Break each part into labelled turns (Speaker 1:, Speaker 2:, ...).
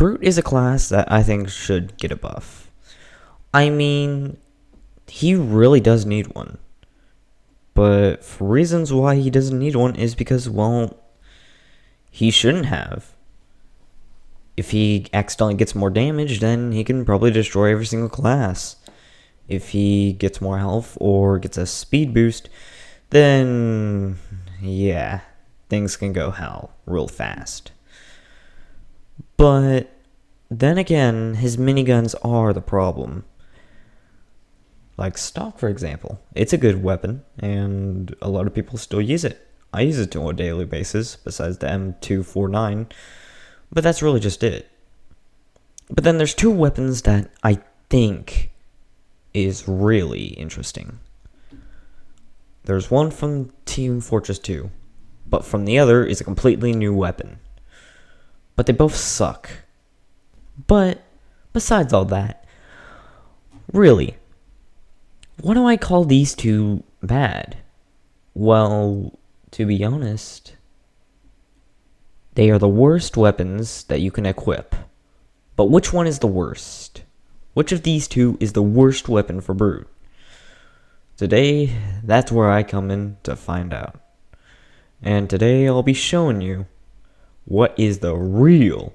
Speaker 1: Brute is a class that I think should get a buff. I mean, he really does need one. But for reasons why he doesn't need one is because, well, he shouldn't have. If he accidentally gets more damage, then he can probably destroy every single class. If he gets more health or gets a speed boost, then yeah, things can go hell real fast. But then again, his miniguns are the problem. Like Stock, for example. It's a good weapon, and a lot of people still use it. I use it on a daily basis, besides the M249, but that's really just it. But then there's two weapons that I think is really interesting. There's one from Team Fortress 2, but from the other is a completely new weapon. But they both suck. But besides all that, really, why do I call these two bad? Well, to be honest, they are the worst weapons that you can equip. But which one is the worst? Which of these two is the worst weapon for Brute? Today, that's where I come in to find out. And today I'll be showing you what is the real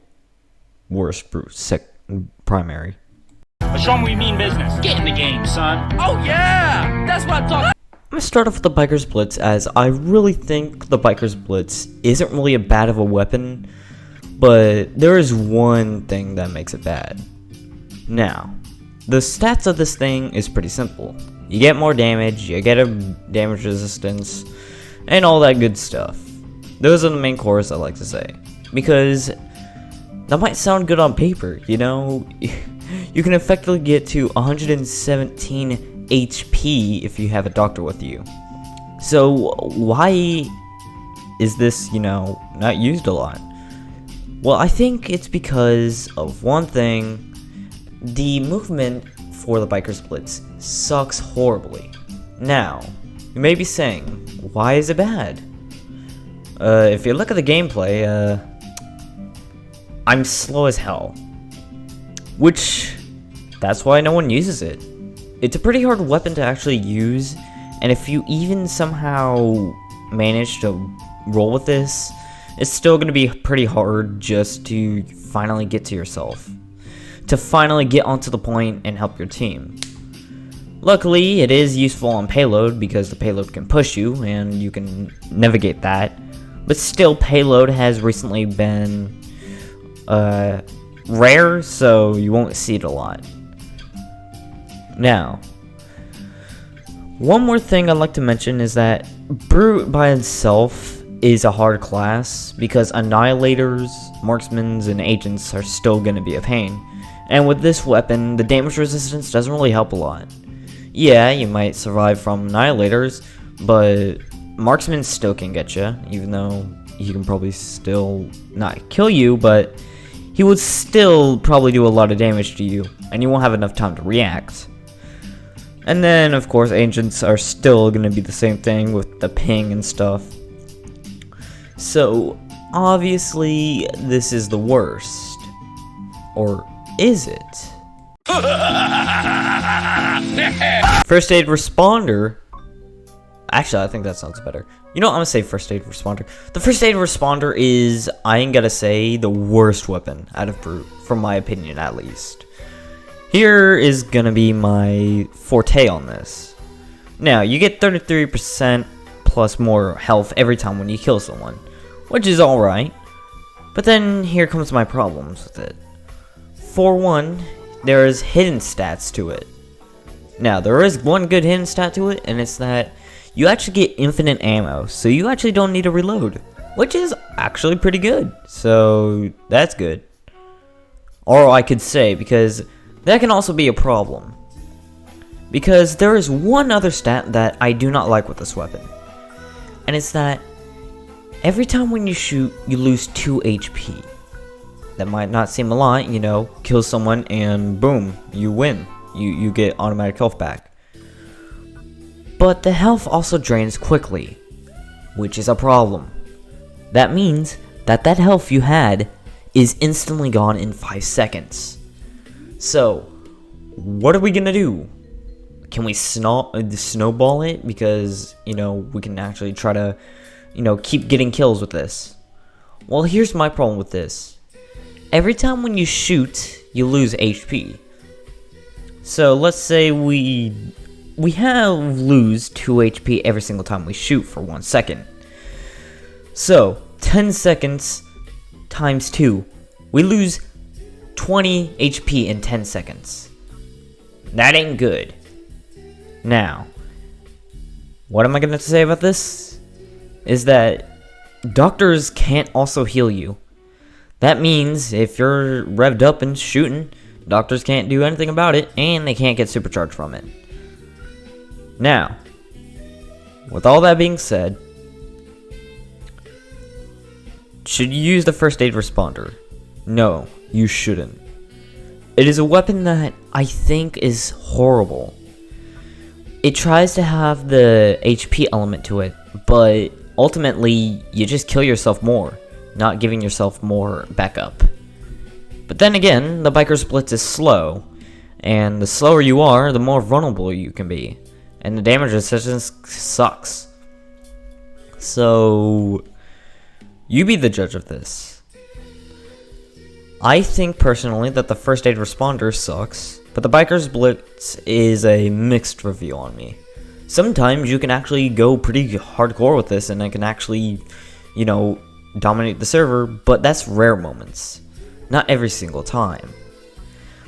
Speaker 1: worst Brute primary.
Speaker 2: Show me we mean business. Get in the game, son. Oh yeah! That's what I'm talking.
Speaker 1: I'm gonna start off with the Biker's Blitz, as I really think the Biker's Blitz isn't really a bad of a weapon, but there is one thing that makes it bad. Now, the stats of this thing is pretty simple. You get more damage, you get a damage resistance, and all that good stuff. Those are the main cores I like to say, because that might sound good on paper, you know? You can effectively get to 117 HP if you have a doctor with you. So why is this, not used a lot? Well, I think it's because of one thing. The movement for the Biker's Blitz sucks horribly. Now, you may be saying, why is it bad? If you look at the gameplay, I'm slow as hell. Which, that's why no one uses it. It's a pretty hard weapon to actually use, and if you even somehow manage to roll with this, it's still going to be pretty hard just to finally get to yourself. To finally get onto the point and help your team. Luckily, it is useful on payload because the payload can push you and you can navigate that. But still, payload has recently been rare, so you won't see it a lot. Now, one more thing I'd like to mention is that Brute by itself is a hard class because Annihilators, Marksmen, and Agents are still going to be a pain. And with this weapon, the damage resistance doesn't really help a lot. Yeah, you might survive from Annihilators, but Marksmen still can get you, even though he can probably still not kill you, but he would still probably do a lot of damage to you, and you won't have enough time to react. And then, of course, Agents are still going to be the same thing with the ping and stuff. So, obviously, this is the worst. Or is it? First Aid Responder. Actually, I think that sounds better. You know what, I'm gonna say First Aid Responder. The First Aid Responder is, I ain't gotta say, the worst weapon out of Brute, from my opinion at least. Here is gonna be my forte on this. Now, you get 33% plus more health every time when you kill someone, which is alright. But then, here comes my problems with it. For one, there is hidden stats to it. Now, there is one good hidden stat to it, and it's that you actually get infinite ammo, so you actually don't need to reload, which is actually pretty good, so that's good. Or I could say, because that can also be a problem. Because there is one other stat that I do not like with this weapon, and it's that every time when you shoot, you lose 2 HP. That might not seem a lot, kill someone and boom, you win. You get automatic health back. But the health also drains quickly, which is a problem. That means that health you had is instantly gone in 5 seconds. So, what are we gonna do? Can we snowball it? Because, you know, we can actually try to, you know, keep getting kills with this. Well, here's my problem with this. Every time when you shoot, you lose HP. So, let's say we lose 2 HP every single time we shoot for 1 second. So, 10 seconds times 2. We lose 20 HP in 10 seconds. That ain't good. Now, what am I going to say about this? Is that doctors can't also heal you. That means if you're revved up and shooting, doctors can't do anything about it, and they can't get supercharged from it. Now, with all that being said, should you use the first aid responder? No, you shouldn't. It is a weapon that I think is horrible. It tries to have the HP element to it, but ultimately, you just kill yourself more, not giving yourself more backup. But then again, the Biker's Blitz is slow, and the slower you are, the more vulnerable you can be, and the damage resistance sucks. So, you be the judge of this. I think personally that the first aid responder sucks, but the Biker's Blitz is a mixed review on me. Sometimes you can actually go pretty hardcore with this and it can actually, you know, dominate the server, but that's rare moments. Not every single time.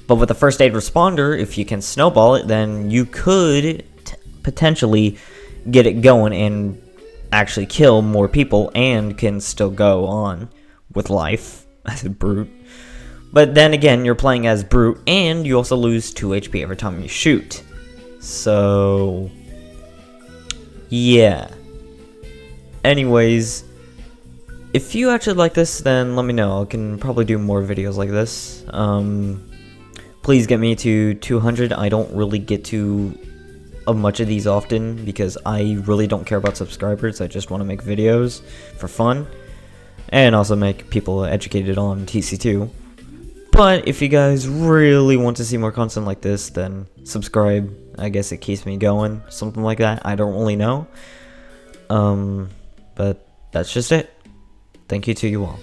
Speaker 1: But with the first aid responder, if you can snowball it, then you could potentially get it going and actually kill more people and can still go on with life as a brute. But then again, you're playing as brute and you also lose 2 HP every time you shoot. So, yeah. Anyways, if you actually like this, then let me know. I can probably do more videos like this. Please get me to 200. I don't really get to much of these often because I really don't care about subscribers. I just want to make videos for fun and also make people educated on TC2. But if you guys really want to see more content like this, then subscribe. I guess it keeps me going, something like that. I don't really know. But that's just it. Thank you to you all.